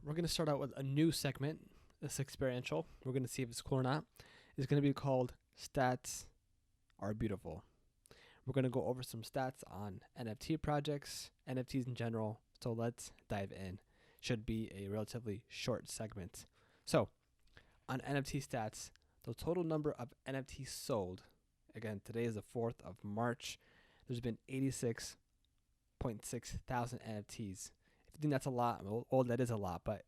we're going to start out with a new segment. It's experiential. We're going to see if it's cool or not. It's going to be called Stats Are Beautiful. We're going to go over some stats on NFT projects, NFTs in general. So let's dive in. Should be a relatively short segment. So on NFT stats, the total number of NFTs sold, again, today is the 4th of March. There's been 86.6 thousand NFTs. If you think that's a lot, well, that is a lot, but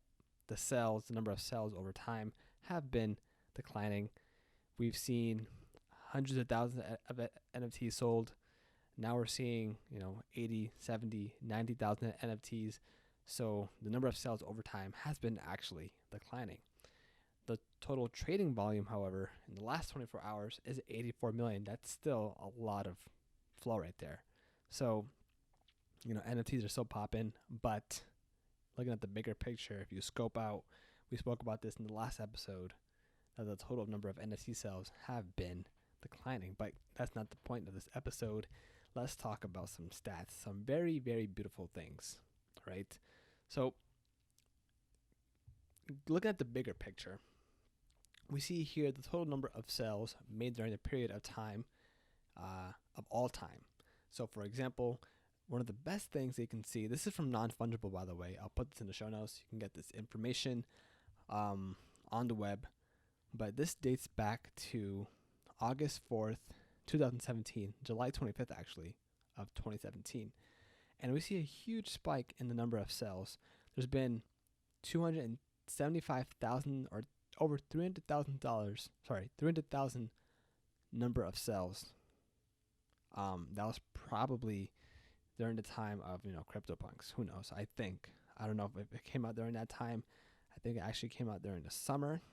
the number of sales over time have been declining. We've seen hundreds of thousands of NFTs sold. Now we're seeing, 80, 70, 90,000 NFTs. So the number of sales over time has been actually declining. The total trading volume, however, in the last 24 hours is 84 million. That's still a lot of flow right there. So, NFTs are still popping, but looking at the bigger picture, if you scope out, we spoke about this in the last episode, that the total number of NFT sales have been declining. But that's not the point of this episode. Let's talk about some stats, some very, very beautiful things, right? So, looking at the bigger picture, we see here the total number of sales made during the period of time of all time. So, for example, one of the best things that you can see, this is from NonFungible, by the way. I'll put this in the show notes. You can get this information on the web. But this dates back to August 4th, 2017, July 25th, actually, of 2017. And we see a huge spike in the number of sales. There's been 275,000 or over $300,000 number of sales. That was probably during the time of, CryptoPunks. Who knows? I don't know if it came out during that time. I think it actually came out during the summer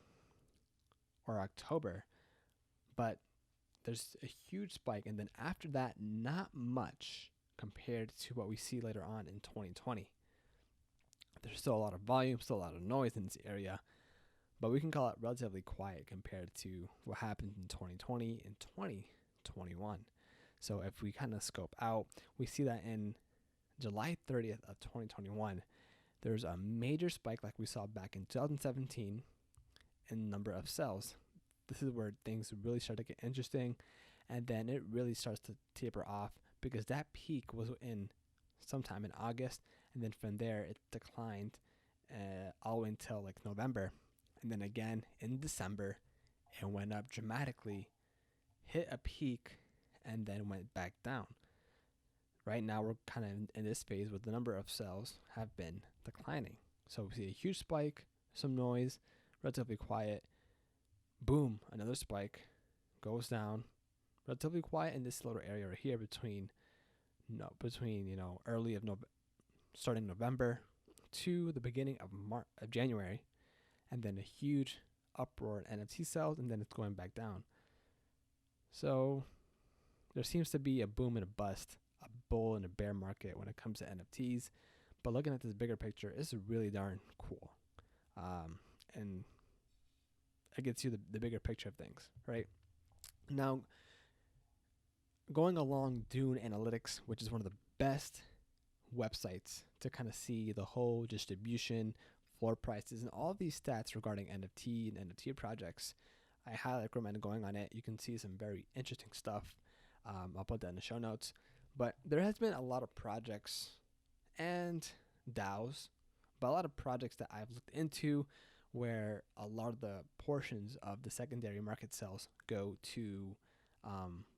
or October. But there's a huge spike. And then after that, not much compared to what we see later on in 2020. There's still a lot of volume, still a lot of noise in this area. But we can call it relatively quiet compared to what happened in 2020 and 2021. So if we kind of scope out, we see that in July 30th of 2021, there's a major spike like we saw back in 2017 in the number of sales. This is where things really start to get interesting, and then it really starts to taper off because that peak was in sometime in August, and then from there it declined all the way until like November, and then again in December it went up dramatically, hit a peak, and then went back down. Right now we're kind of in this phase where the number of sales have been declining. So we see a huge spike, some noise, relatively quiet, boom, another spike, goes down, relatively quiet in this little area right here between early of starting November to the beginning of January, and then a huge uproar in NFT sales, and then it's going back down. So there seems to be a boom and a bust, a bull and a bear market when it comes to NFTs. But looking at this bigger picture, it's really darn cool. And it gets you the bigger picture of things, right? Now, going along Dune Analytics, which is one of the best websites to kind of see the whole distribution, floor prices, and all of these stats regarding NFT and NFT projects, I highly recommend going on it. You can see some very interesting stuff. I'll put that in the show notes. But there has been a lot of projects and DAOs, but a lot of projects that I've looked into where a lot of the portions of the secondary market sales go to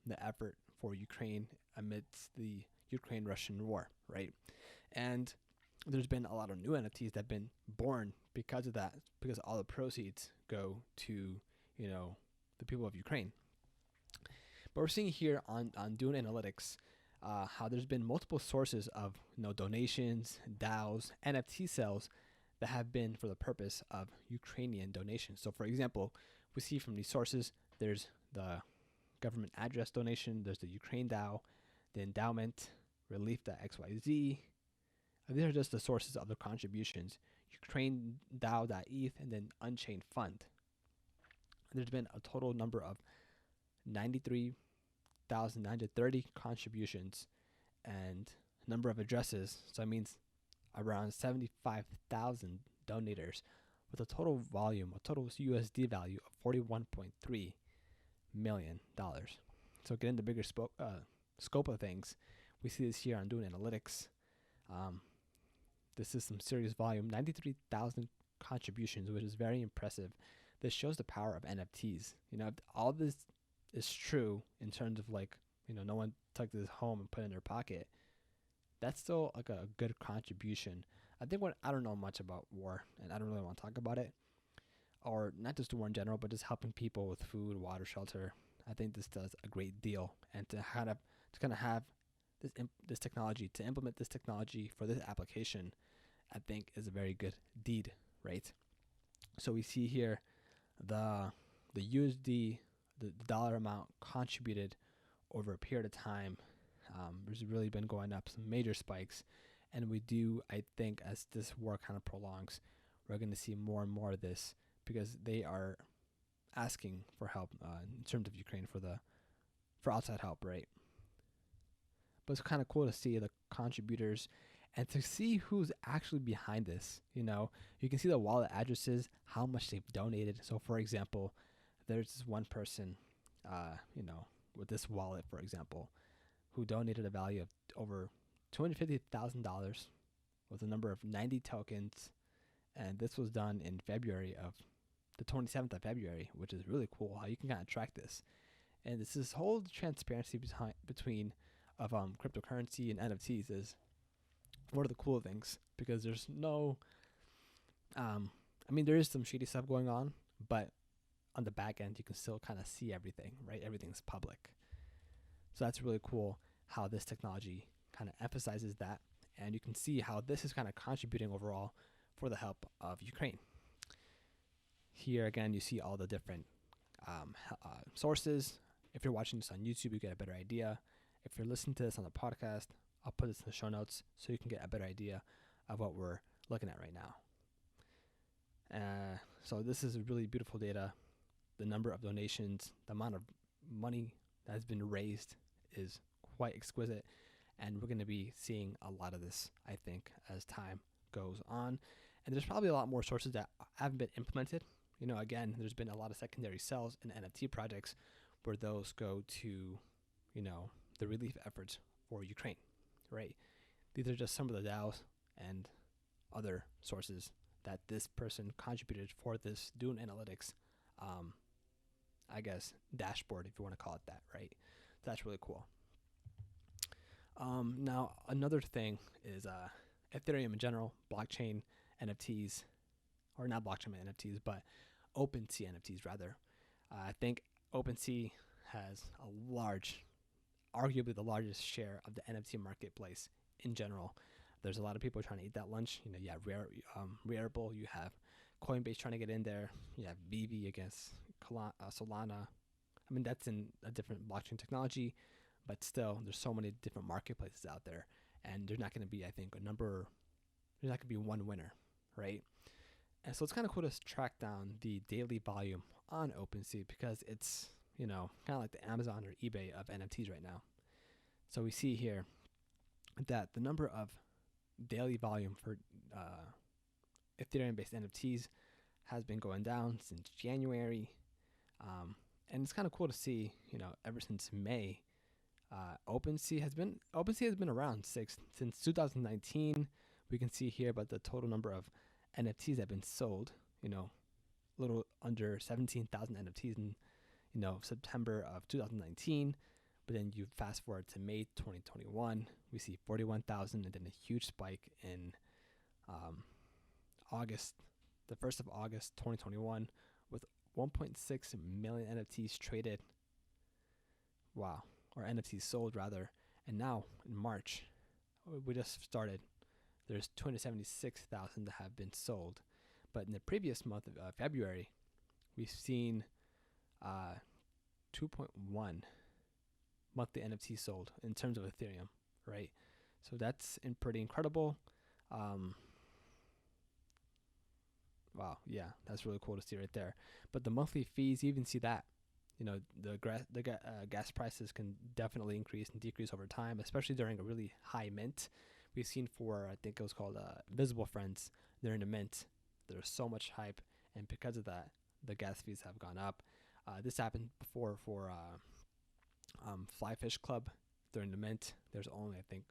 the effort for Ukraine amidst the Ukraine-Russian war, right? And there's been a lot of new NFTs that have been born because of that, because all the proceeds go to, the people of Ukraine. But we're seeing here on Dune Analytics how there's been multiple sources of donations, DAOs, NFT sales that have been for the purpose of Ukrainian donations. So, for example, we see from these sources, there's the government address donation, there's the Ukraine DAO, the endowment, relief.xyz. These are just the sources of the contributions. Ukraine DAO.eth, and then Unchained Fund. There's been a total number of 93,930 contributions and number of addresses. So that means around 75,000 donators with a total USD value of $41.3 million. So getting the bigger scope of things, we see this here on Dune Analytics. This is some serious volume, 93,000 contributions, which is very impressive. This shows the power of NFTs. If all this is true in terms of no one took this home and put it in their pocket, that's still like a good contribution. I think I don't know much about war, and I don't really want to talk about it, or not just war in general, but just helping people with food, water, shelter. I think this does a great deal, and to kind of have this technology, to implement this technology for this application, I think is a very good deed, right? So we see here the USD, the dollar amount contributed over a period of time. There's really been going up, some major spikes, and I think as this war kind of prolongs, we're going to see more and more of this, because they are asking for help in terms of Ukraine for outside help, right? But it's kind of cool to see the contributors and to see who's actually behind this. You can see the wallet addresses, how much they've donated. So for example, there's this one person, with this wallet, for example, who donated a value of over $250,000 with a number of 90 tokens. And this was done in the 27th of February, which is really cool how you can kind of track this. And this whole transparency between cryptocurrency and NFTs is one of the cool things, because there's no, there is some shady stuff going on, but on the back end, you can still kind of see everything, right? Everything's public. So that's really cool how this technology kind of emphasizes that. And you can see how this is kind of contributing overall for the help of Ukraine. Here again, you see all the different sources. If you're watching this on YouTube, you get a better idea. If you're listening to this on the podcast, I'll put this in the show notes so you can get a better idea of what we're looking at right now. So this is really beautiful data. The number of donations, the amount of money that has been raised is quite exquisite. And we're going to be seeing a lot of this, I think, as time goes on. And there's probably a lot more sources that haven't been implemented. Again, there's been a lot of secondary sales in NFT projects where those go to, the relief efforts for Ukraine, right? These are just some of the DAOs and other sources that this person contributed for this Dune Analytics, dashboard, if you want to call it that, right? That's really cool. Now, another thing is Ethereum in general, blockchain NFTs, or not blockchain NFTs, but OpenSea NFTs rather. I think OpenSea has arguably the largest share of the NFT marketplace in general. There's a lot of people trying to eat that lunch. You have Rarible, you have Coinbase trying to get in there, you have BB against Solana. That's in a different blockchain technology, but still, there's so many different marketplaces out there, and there's not going to be, I think, there's not going to be one winner, right? And so it's kind of cool to track down the daily volume on OpenSea, because it's, kind of like the Amazon or eBay of NFTs right now. So we see here that the number of daily volume for Ethereum-based NFTs has been going down since January. And it's kind of cool to see, ever since May, OpenSea has been around since 2019. We can see here about the total number of NFTs that have been sold, a little under 17,000 NFTs in, September of 2019. But then you fast forward to May 2021, we see 41,000, and then a huge spike in August, the 1st of August 2021, with 1.6 million NFTs traded. Wow. Or NFTs sold rather. And now in March, we just started, there's 276,000 that have been sold. But in the previous month of February, we've seen 2.1 monthly NFTs sold in terms of Ethereum, right? So that's pretty incredible. Wow, yeah, that's really cool to see right there. But the monthly fees, you even see that, the gas prices can definitely increase and decrease over time, especially during a really high mint. we've seen for, I think it was called Visible Friends. They're in the mint. There's so much hype, and because of that, the gas fees have gone up. This happened before for Fly Fish Club. They're in the mint. There's only, I think,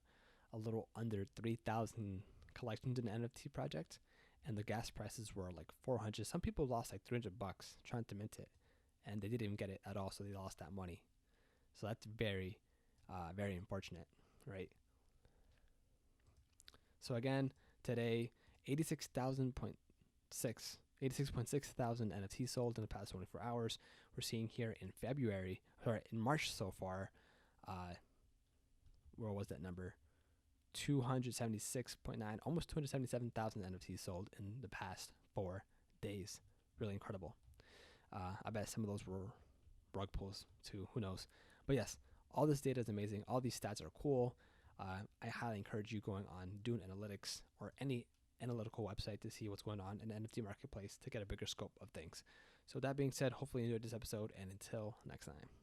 a little under 3,000 collections in the NFT project, and the gas prices were like 400. Some people lost like $300 trying to mint it, and they didn't even get it at all, so they lost that money. So that's very, very unfortunate, right? So again, today, 86.6 thousand NFTs sold in the past 24 hours. We're seeing here in in March so far, where was that number? 276.9, almost 277,000 NFTs sold in the past 4 days. Really incredible. I bet some of those were rug pulls too. Who knows? But yes, all this data is amazing. All these stats are cool. I highly encourage you going on Dune Analytics or any analytical website to see what's going on in the NFT marketplace to get a bigger scope of things. So that being said, hopefully you enjoyed this episode, and until next time.